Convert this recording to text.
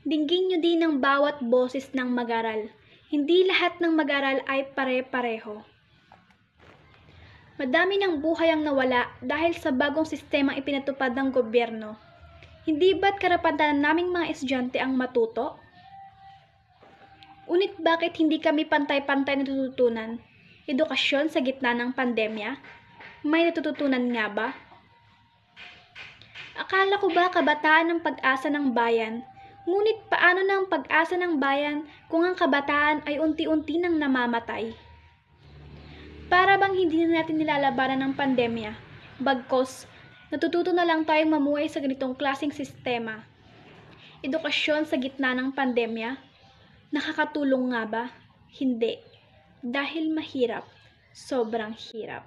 Dinggin niyo din ang bawat boses ng mag-aral. Hindi lahat ng mag-aral ay pare-pareho. Madami ng buhay ang nawala dahil sa bagong sistemang ipinatupad ng gobyerno. Hindi ba't karapatan naming mga estudyante ang matuto? Unit bakit hindi kami pantay-pantay natututunan? Edukasyon sa gitna ng pandemya? May natututunan nga ba? Akala ko ba kabataan ng pag-asa ng bayan? Ngunit paano na ang pag-asa ng bayan kung ang kabataan ay unti-unti nang namamatay? Para bang hindi na natin nilalabanan ng pandemya, bagkos natututo na lang tayong mamuhay sa ganitong klaseng sistema. Edukasyon sa gitna ng pandemya? Nakakatulong nga ba? Hindi. Dahil mahirap. Sobrang hirap.